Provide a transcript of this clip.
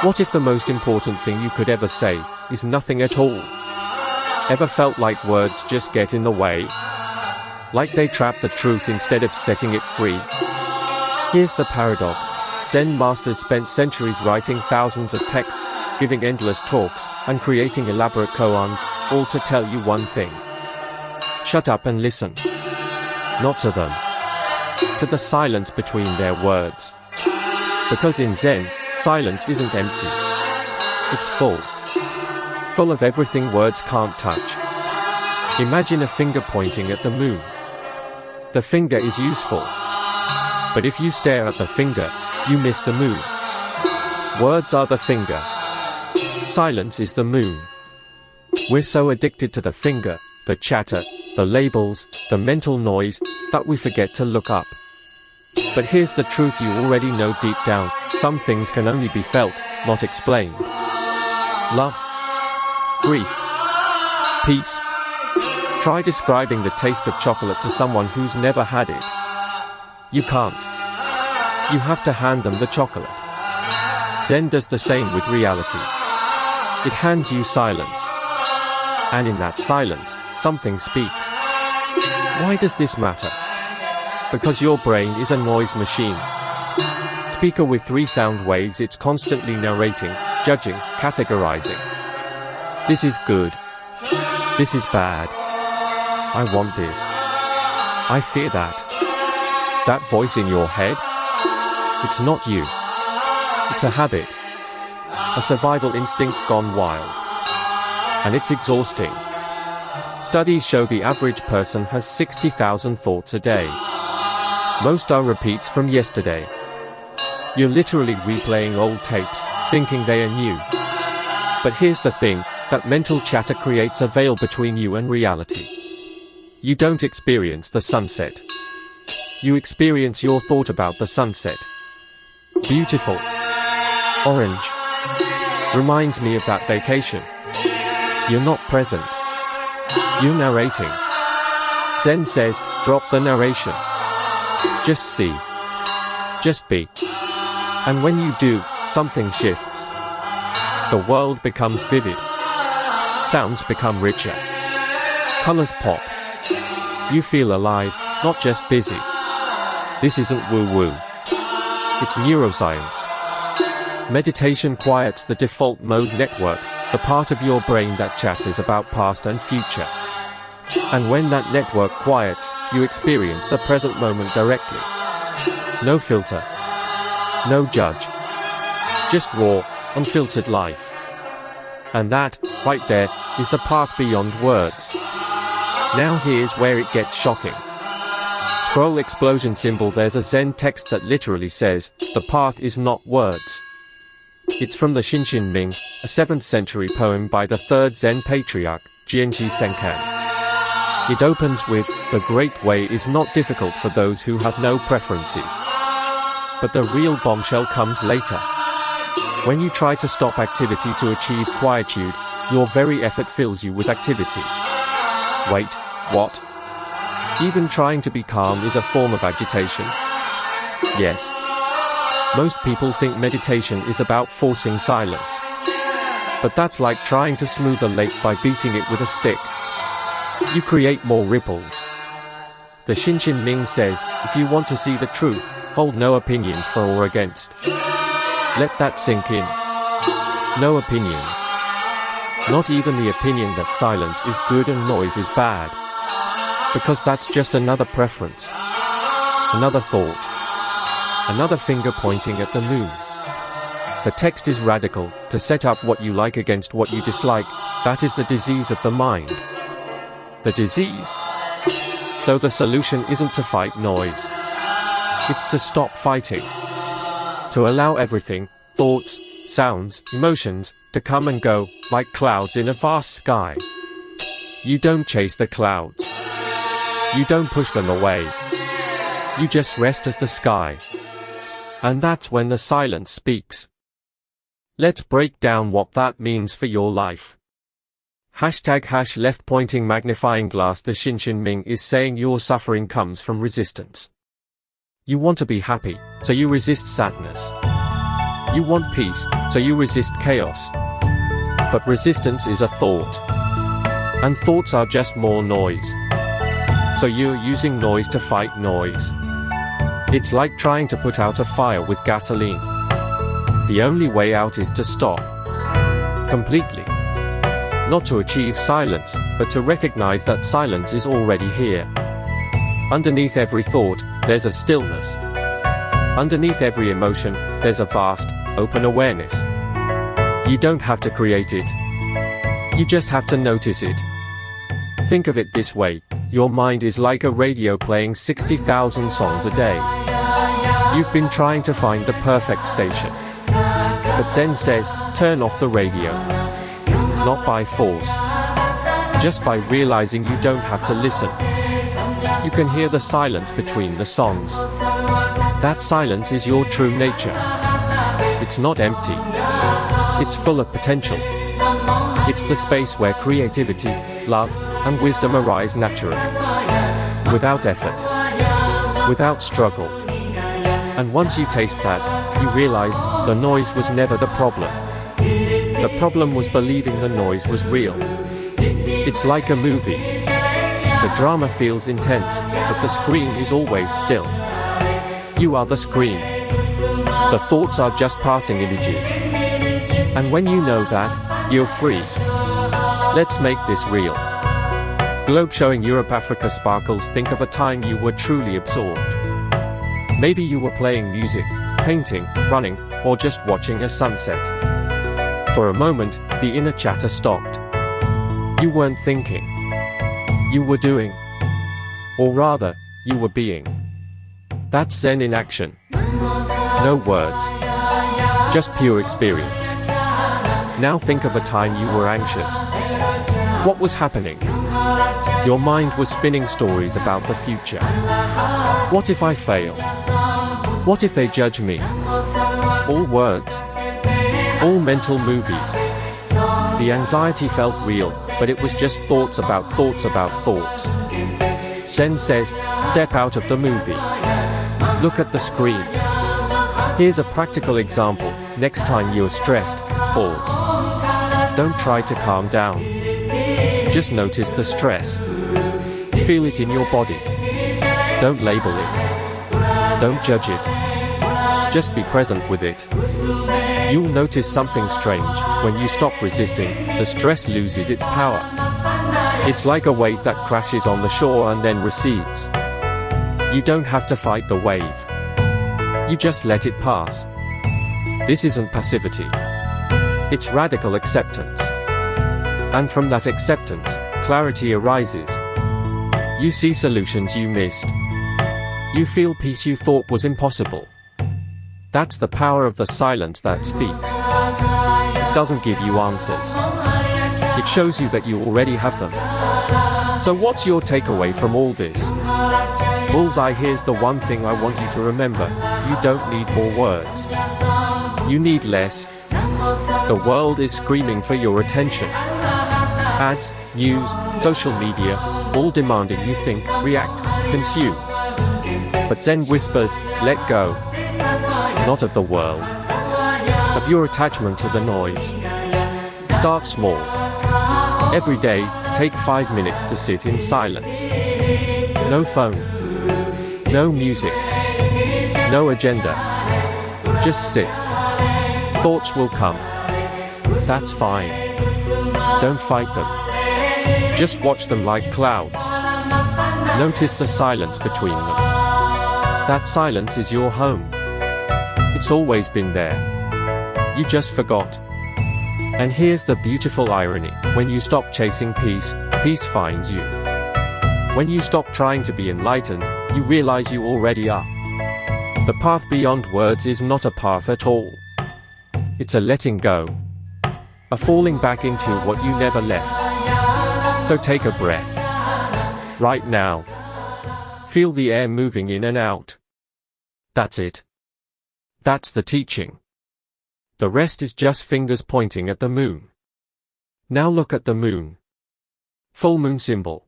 What if the most important thing you could ever say is nothing at all? Ever felt like words just get in the way? Like they trap the truth instead of setting it free? Here's the paradox. Zen masters spent centuries writing thousands of texts, giving endless talks, and creating elaborate koans, all to tell you one thing. Shut up and listen. Not to them. To the silence between their words. Because in Zen, silence isn't empty. It's full. Full of everything words can't touch. Imagine a finger pointing at the moon. The finger is useful. But if you stare at the finger, you miss the moon. Words are the finger. Silence is the moon. We're so addicted to the finger, the chatter, the labels, the mental noise, that we forget to look up. But here's the truth you already know deep down: some things can only be felt, not explained. Love, grief, peace. Try describing the taste of chocolate to someone who's never had it. You can't. You have to hand them the chocolate. Zen does the same with reality. It hands you silence. And in that silence, something speaks. Why does this matter? Because your brain is a noise machine. Speaker with 3 sound waves, it's constantly narrating, judging, categorizing. This is good. This is bad. I want this. I fear that. That voice in your head? It's not you. It's a habit. A survival instinct gone wild. And it's exhausting. Studies show the average person has 60,000 thoughts a day. Most are repeats from yesterday. You're literally replaying old tapes, thinking they are new. But here's the thing, that mental chatter creates a veil between you and reality. You don't experience the sunset. You experience your thought about the sunset. Beautiful. Orange. Reminds me of that vacation. You're not present. You're narrating. Zen says, drop the narration. Just see. Just be. And when you do, something shifts. The world becomes vivid. Sounds become richer. Colors pop. You feel alive, not just busy. This isn't woo-woo. It's neuroscience. Meditation quiets the default mode network, the part of your brain that chatters about past and future. And when that network quiets, you experience the present moment directly. No filter. No judge. Just raw, unfiltered life. And that, right there, is the path beyond words. Now here's where it gets shocking. Scroll explosion symbol. There's a Zen text that literally says, the path is not words. It's from the Shinshin Ming, a 7th century poem by the 3rd Zen patriarch, Jianxi Senkan. It opens with, the great way is not difficult for those who have no preferences. But the real bombshell comes later. When you try to stop activity to achieve quietude, your very effort fills you with activity. Wait, what? Even trying to be calm is a form of agitation? Yes. Most people think meditation is about forcing silence. But that's like trying to smooth a lake by beating it with a stick. You create more ripples. The Shinshin Ming says, if you want to see the truth, hold no opinions for or against. Let that sink in. No opinions. Not even the opinion that silence is good and noise is bad. Because that's just another preference. Another thought. Another finger pointing at the moon. The text is radical, to set up what you like against what you dislike, that is the disease of the mind. The disease. So the solution isn't to fight noise. It's to stop fighting. To allow everything, thoughts, sounds, emotions, to come and go, like clouds in a vast sky. You don't chase the clouds. You don't push them away. You just rest as the sky. And that's when the silence speaks. Let's break down what that means for your life. #left pointing magnifying glass. The Shinshin Ming is saying your suffering comes from resistance. You want to be happy, so you resist sadness. You want peace, so you resist chaos. But resistance is a thought. And thoughts are just more noise. So you're using noise to fight noise. It's like trying to put out a fire with gasoline. The only way out is to stop. Completely. Not to achieve silence, but to recognize that silence is already here. Underneath every thought, there's a stillness. Underneath every emotion, there's a vast, open awareness. You don't have to create it. You just have to notice it. Think of it this way, your mind is like a radio playing 60,000 songs a day. You've been trying to find the perfect station. But Zen says, turn off the radio. Not by force. Just by realizing you don't have to listen. You can hear the silence between the songs. That silence is your true nature. It's not empty. It's full of potential. It's the space where creativity, love, and wisdom arise naturally. Without effort. Without struggle. And once you taste that, you realize the noise was never the problem. The problem was believing the noise was real. It's like a movie. The drama feels intense, but the screen is always still. You are the screen. The thoughts are just passing images. And when you know that, you're free. Let's make this real. Globe showing Europe Africa sparkles. Think of a time you were truly absorbed. Maybe you were playing music, painting, running, or just watching a sunset. For a moment, the inner chatter stopped. You weren't thinking. You were doing. Or rather, you were being. That's Zen in action. No words. Just pure experience. Now think of a time you were anxious. What was happening? Your mind was spinning stories about the future. What if I fail? What if they judge me? All words. All mental movies. The anxiety felt real, but it was just thoughts about thoughts about thoughts. Zen says, step out of the movie. Look at the screen. Here's a practical example. Next time you're stressed, pause. Don't try to calm down. Just notice the stress. Feel it in your body. Don't label it. Don't judge it. Just be present with it. You'll notice something strange. When you stop resisting, the stress loses its power. It's like a wave that crashes on the shore and then recedes. You don't have to fight the wave. You just let it pass. This isn't passivity. It's radical acceptance. And from that acceptance, clarity arises. You see solutions you missed. You feel peace you thought was impossible. That's the power of the silence that speaks. It doesn't give you answers. It shows you that you already have them. So what's your takeaway from all this? Bullseye, here's the one thing I want you to remember. You don't need more words. You need less. The world is screaming for your attention. Ads, news, social media, all demanding you think, react, consume. But Zen whispers, let go. Not of the world. Of your attachment to the noise. Start small. Every day, take 5 minutes to sit in silence. No phone. No music. No agenda. Just sit. Thoughts will come. That's fine. Don't fight them. Just watch them like clouds. Notice the silence between them. That silence is your home. It's always been there. You just forgot. And here's the beautiful irony. When you stop chasing peace, peace finds you. When you stop trying to be enlightened, you realize you already are. The path beyond words is not a path at all. It's a letting go. A falling back into what you never left. So take a breath. Right now. Feel the air moving in and out. That's it. That's the teaching. The rest is just fingers pointing at the moon. Now look at the moon. Full moon symbol.